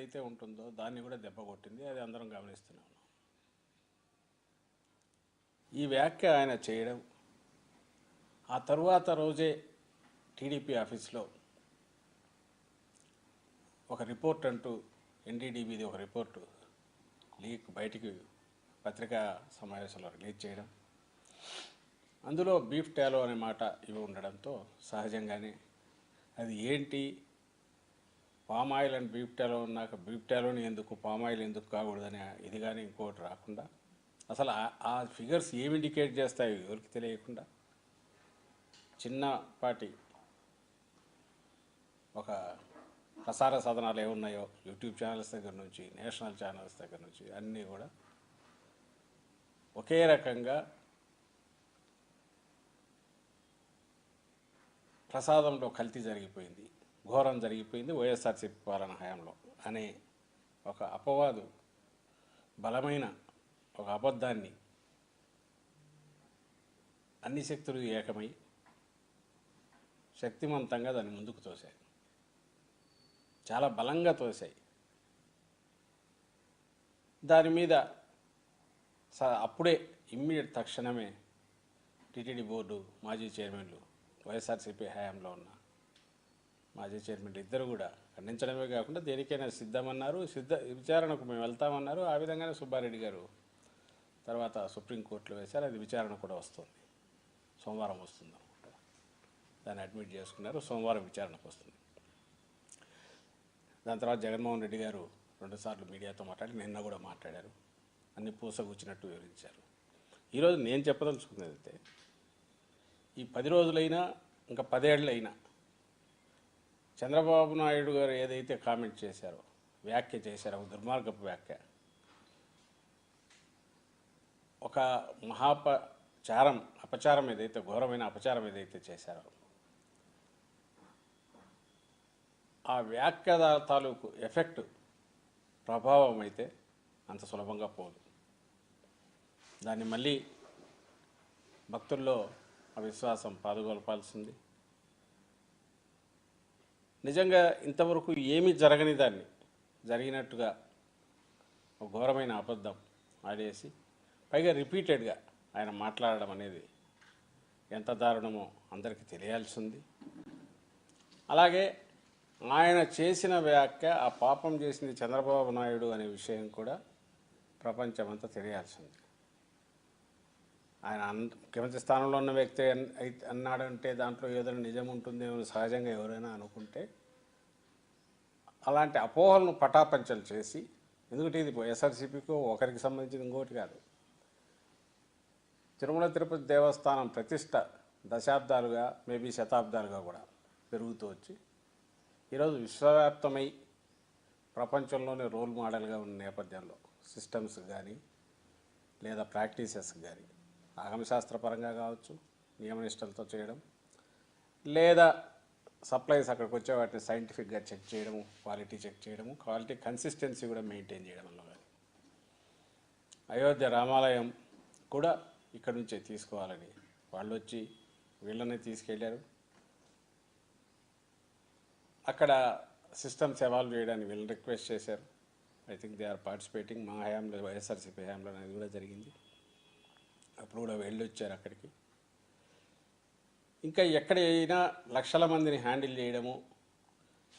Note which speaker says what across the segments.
Speaker 1: ఏదైతే ఉంటుందో దాన్ని కూడా దెబ్బ కొట్టింది. అది అందరం గమనిస్తున్నాం. ఈ వ్యాఖ్య ఆయన చేయడం, ఆ తరువాత రోజే టీడీపీ ఆఫీస్లో ఒక రిపోర్ట్ అంటూ ఎన్డీడీబీది ఒక రిపోర్టు లీక్ బయటికి పత్రికా సమావేశంలో రిలీజ్ చేయడం, అందులో బీఫ్ టాలో అనే మాట ఇవి ఉండడంతో సహజంగానే అది ఏంటి, పామ్ ఆయిల్ అండ్ బీఫ్ టాలో ఉన్నాక బీఫ్ టాలోని ఎందుకు పామ్ ఆయిల్ ఎందుకు కాకూడదని ఇది కానీ ఇంకోటి రాకుండా, అసలు ఆ ఫిగర్స్ ఏమి ఇండికేట్ చేస్తాయో ఎవరికి తెలియకుండా చిన్నపాటి ఒక ప్రసార సాధనాలు ఏమున్నాయో యూట్యూబ్ ఛానల్స్ దగ్గర నుంచి నేషనల్ ఛానల్స్ దగ్గర నుంచి అన్నీ కూడా ఒకే రకంగా ప్రసాదంలో కల్తీ జరిగిపోయింది, ఘోరం జరిగిపోయింది వైఎస్ఆర్సీపీ పాలన హయాంలో అనే ఒక అపవాదు, బలమైన ఒక అబద్ధాన్ని అన్ని శక్తులు ఏకమై శక్తివంతంగా దాన్ని ముందుకు తోశాయి, చాలా బలంగా తోశాయి. దాని మీద అప్పుడే ఇమ్మీడియట్ తక్షణమే టీటీడీ బోర్డు మాజీ చైర్మన్లు, వైఎస్ఆర్సీపీ హయాంలో ఉన్న మాజీ చైర్మన్లు ఇద్దరు కూడా ఖండించడమే కాకుండా దేనికైనా సిద్ధమన్నారు, విచారణకు మేము వెళ్తామన్నారు. ఆ విధంగానే సుబ్బారెడ్డి గారు తర్వాత సుప్రీంకోర్టులో వేశారు. అది విచారణ కూడా వస్తుంది, సోమవారం వస్తుంది అనుకుంటా. దాన్ని అడ్మిట్ చేసుకున్నారు, సోమవారం విచారణకు వస్తుంది. దాని తర్వాత జగన్మోహన్ రెడ్డి గారు 2 సార్లు మీడియాతో మాట్లాడి నిన్న కూడా మాట్లాడారు, అన్ని పూసగుచ్చినట్టు వివరించారు. ఈరోజు నేను చెప్పదలుచుకున్నది అయితే ఈ 10 రోజులైనా ఇంకా 10 ఏళ్ళైనా చంద్రబాబు నాయుడు గారు ఏదైతే కామెంట్ చేశారో, వ్యాఖ్య చేశారో, ఒక దుర్మార్గపు వ్యాఖ్య, ఒక అపచారం ఏదైతే, ఘోరమైన అపచారం ఏదైతే చేశారో ఆ వ్యాఖ్య తాలూకు ఎఫెక్ట్, ప్రభావం అయితే అంత సులభంగా పోదు. దాన్ని మళ్ళీ భక్తుల్లో ఆ విశ్వాసం పాదుగొల్పాల్సింది. నిజంగా ఇంతవరకు ఏమీ జరగని దాన్ని జరిగినట్టుగా ఒక ఘోరమైన అబద్ధం ఆడేసి పైగా రిపీటెడ్గా ఆయన మాట్లాడడం అనేది ఎంత దారుణమో అందరికీ తెలియాల్సింది. అలాగే ఆయన చేసిన వ్యాఖ్య, ఆ పాపం చేసింది చంద్రబాబు నాయుడు అనే విషయం కూడా ప్రపంచమంతా తెలియాల్సింది. ఆయన ముఖ్యమంత్రి స్థానంలో ఉన్న వ్యక్తి అన్నాడంటే దాంట్లో ఏదైనా నిజం ఉంటుందేమో సహజంగా ఎవరైనా అనుకుంటే, అలాంటి అపోహలను పటాపంచలు చేసి, ఎందుకంటే ఇది వైఎస్ఆర్సీపీకి ఒకరికి సంబంధించిన ఇంకోటి కాదు, తిరుమల తిరుపతి దేవస్థానం ప్రతిష్ట దశాబ్దాలుగా, మేబీ శతాబ్దాలుగా కూడా పెరుగుతూ వచ్చి ఈరోజు విశ్వవ్యాప్తమై ప్రపంచంలోనే రోల్ మోడల్గా ఉన్న నేపథ్యంలో సిస్టమ్స్ కానీ లేదా ప్రాక్టీసెస్ కానీ ఆగమశాస్త్రపరంగా కావచ్చు, నియమనిష్టలతో చేయడం, లేదా సప్లైస్ అక్కడికి వచ్చే వాటిని సైంటిఫిక్గా చెక్ చేయడము, క్వాలిటీ చెక్ చేయడము, క్వాలిటీ కన్సిస్టెన్సీ కూడా మెయింటైన్ చేయడంలో కానీ, అయోధ్య రామాలయం కూడా ఇక్కడి నుంచే తీసుకోవాలని వాళ్ళు వచ్చి వీళ్ళనే తీసుకెళ్ళారు. అక్కడ సిస్టమ్స్ ఎవాల్వ్ చేయడానికి వీళ్ళని రిక్వెస్ట్ చేశారు. I think they are participating. మా హయాంలో, వైఎస్ఆర్సీపీ హయాంలో అనేది కూడా జరిగింది. అప్పుడు కూడా వెళ్ళొచ్చారు అక్కడికి. ఇంకా ఎక్కడైనా లక్షల మందిని హ్యాండిల్ చేయడము,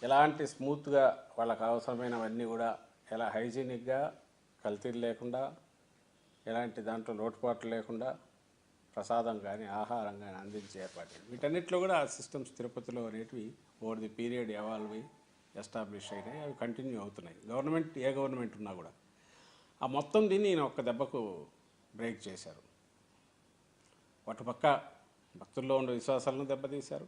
Speaker 1: ఎలాంటి స్మూత్గా వాళ్ళకు అవసరమైనవన్నీ కూడా ఎలా హైజీనిక్గా, కల్తీలు లేకుండా, ఎలాంటి దాంట్లో లోటుపాట్లు లేకుండా ప్రసాదం కానీ ఆహారం కానీ అందించే ఏర్పాటు, వీటన్నిటిలో కూడా ఆ సిస్టమ్స్ తిరుపతిలో అనేటివి ఓవర్ ది పీరియడ్ ఎవాల్వ్ అయ్యి ఎస్టాబ్లిష్ అయినాయి. అవి కంటిన్యూ అవుతున్నాయి. గవర్నమెంట్ ఏ గవర్నమెంట్ ఉన్నా కూడా ఆ మొత్తం దీన్ని ఈయన ఒక్క దెబ్బకు బ్రేక్ చేశారు. అటుపక్క భక్తుల్లో ఉండే విశ్వాసాలను దెబ్బతీశారు,